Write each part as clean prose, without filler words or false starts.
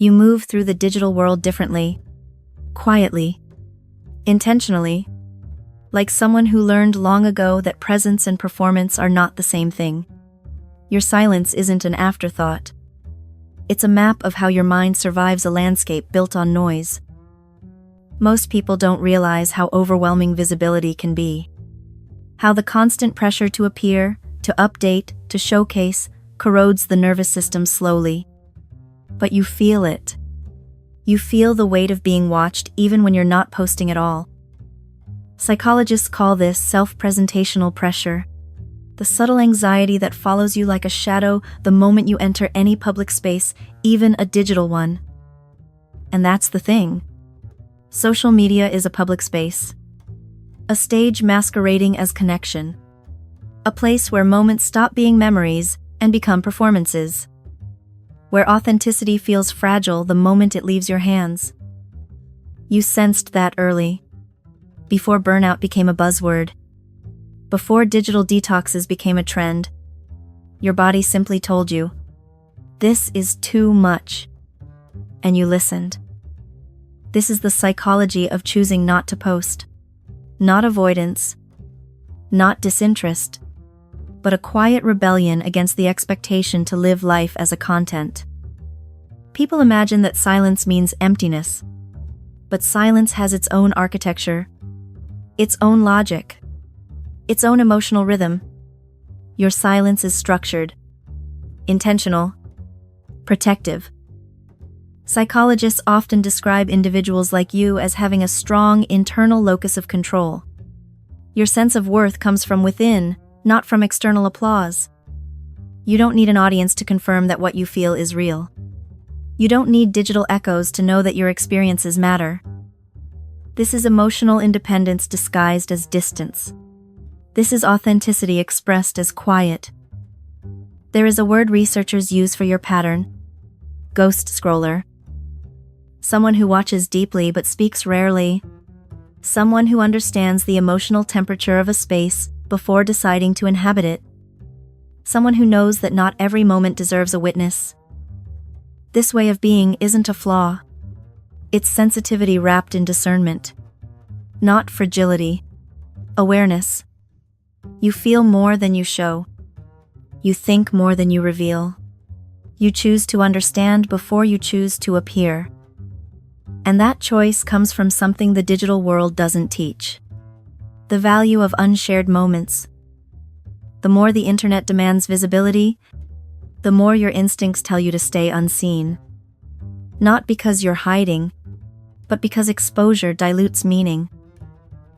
You move through the digital world differently, quietly, intentionally, like someone who learned long ago that presence and performance are not the same thing. Your silence isn't an afterthought. It's a map of how your mind survives a landscape built on noise. Most people don't realize how overwhelming visibility can be. How the constant pressure to appear, to update, to showcase, corrodes the nervous system slowly. But you feel it. You feel the weight of being watched even when you're not posting at all. Psychologists call this self-presentational pressure, the subtle anxiety that follows you like a shadow the moment you enter any public space, even a digital one. And that's the thing. Social media is a public space. A stage masquerading as connection. A place where moments stop being memories and become performances. Where authenticity feels fragile the moment it leaves your hands. You sensed that early. Before burnout became a buzzword. Before digital detoxes became a trend. Your body simply told you, this is too much. And you listened. This is the psychology of choosing not to post. Not avoidance. Not disinterest. But a quiet rebellion against the expectation to live life as a content. People imagine that silence means emptiness. But silence has its own architecture, its own logic, its own emotional rhythm. Your silence is structured, intentional, protective. Psychologists often describe individuals like you as having a strong internal locus of control. Your sense of worth comes from within, not from external applause. You don't need an audience to confirm that what you feel is real. You don't need digital echoes to know that your experiences matter. This is emotional independence disguised as distance. This is authenticity expressed as quiet. There is a word researchers use for your pattern: ghost scroller. Someone who watches deeply but speaks rarely. Someone who understands the emotional temperature of a space before deciding to inhabit it. Someone who knows that not every moment deserves a witness. This way of being isn't a flaw. It's sensitivity wrapped in discernment. Not fragility. Awareness. You feel more than you show. You think more than you reveal. You choose to understand before you choose to appear. And that choice comes from something the digital world doesn't teach. The value of unshared moments. The more the internet demands visibility, the more your instincts tell you to stay unseen. Not because you're hiding, but because exposure dilutes meaning.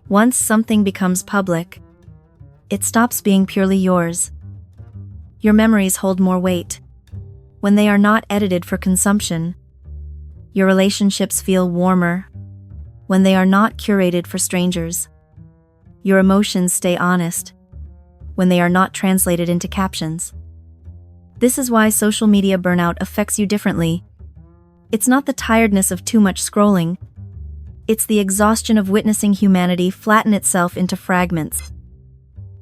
Once something becomes public, it stops being purely yours. Your memories hold more weight when they are not edited for consumption. Your relationships feel warmer when they are not curated for strangers. Your emotions stay honest when they are not translated into captions. This is why social media burnout affects you differently. It's not the tiredness of too much scrolling. It's the exhaustion of witnessing humanity flatten itself into fragments.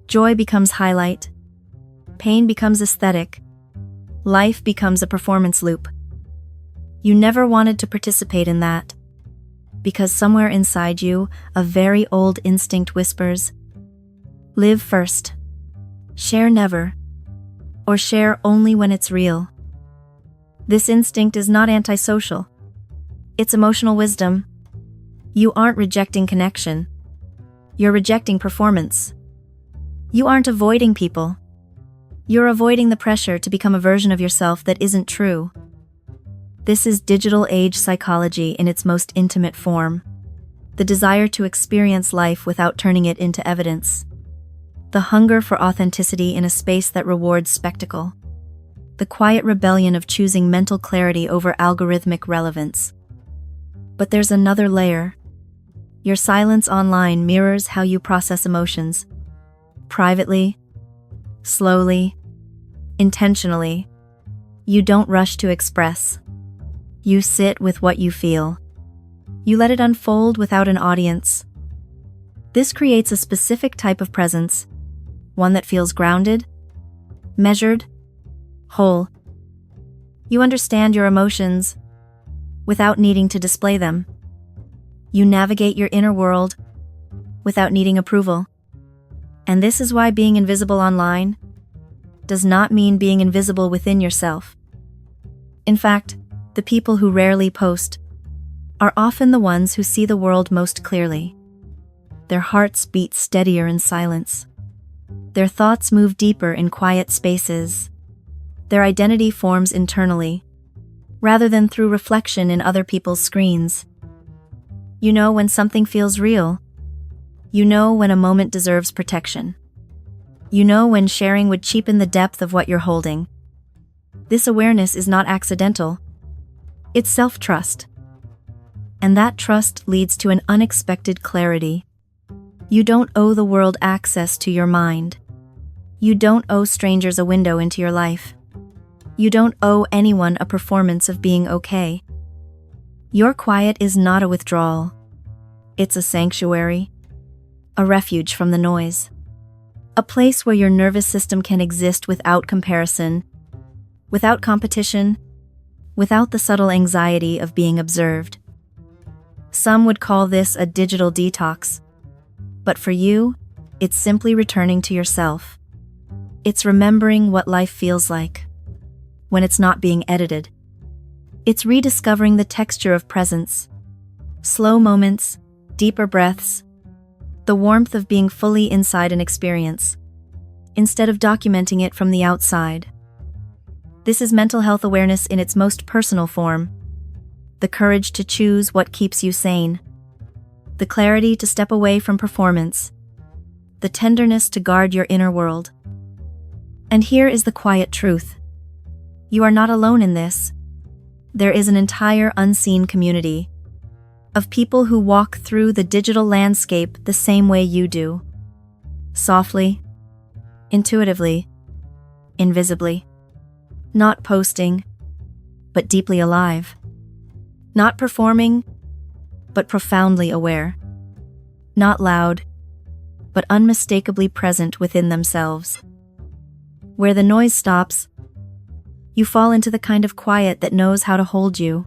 Joy becomes highlight. Pain becomes aesthetic. Life becomes a performance loop. You never wanted to participate in that. Because somewhere inside you, a very old instinct whispers, live first. Share never. Or share only when it's real. This instinct is not antisocial. It's emotional wisdom. You aren't rejecting connection. You're rejecting performance. You aren't avoiding people. You're avoiding the pressure to become a version of yourself that isn't true. This is digital age psychology in its most intimate form. The desire to experience life without turning it into evidence. The hunger for authenticity in a space that rewards spectacle. The quiet rebellion of choosing mental clarity over algorithmic relevance. But there's another layer. Your silence online mirrors how you process emotions. Privately, slowly, intentionally. You don't rush to express. You sit with what you feel. You let it unfold without an audience. This creates a specific type of presence, one that feels grounded, measured, whole. You understand your emotions, without needing to display them. You navigate your inner world without needing approval. And this is why being invisible online does not mean being invisible within yourself. In fact, the people who rarely post are often the ones who see the world most clearly. Their hearts beat steadier in silence. Their thoughts move deeper in quiet spaces. Their identity forms internally, rather than through reflection in other people's screens. You know when something feels real. You know when a moment deserves protection. You know when sharing would cheapen the depth of what you're holding. This awareness is not accidental. It's self-trust. And that trust leads to an unexpected clarity. You don't owe the world access to your mind. You don't owe strangers a window into your life. You don't owe anyone a performance of being okay. Your quiet is not a withdrawal. It's a sanctuary, a refuge from the noise. A place where your nervous system can exist without comparison, without competition, without the subtle anxiety of being observed. Some would call this a digital detox, but for you, it's simply returning to yourself. It's remembering what life feels like when it's not being edited. It's rediscovering the texture of presence, slow moments, deeper breaths, the warmth of being fully inside an experience, instead of documenting it from the outside. This is mental health awareness in its most personal form. The courage to choose what keeps you sane. The clarity to step away from performance. The tenderness to guard your inner world. And here is the quiet truth. You are not alone in this. There is an entire unseen community of people who walk through the digital landscape the same way you do. Softly, intuitively, invisibly. Not posting, but deeply alive. Not performing, but profoundly aware. Not loud, but unmistakably present within themselves. Where the noise stops, you fall into the kind of quiet that knows how to hold you.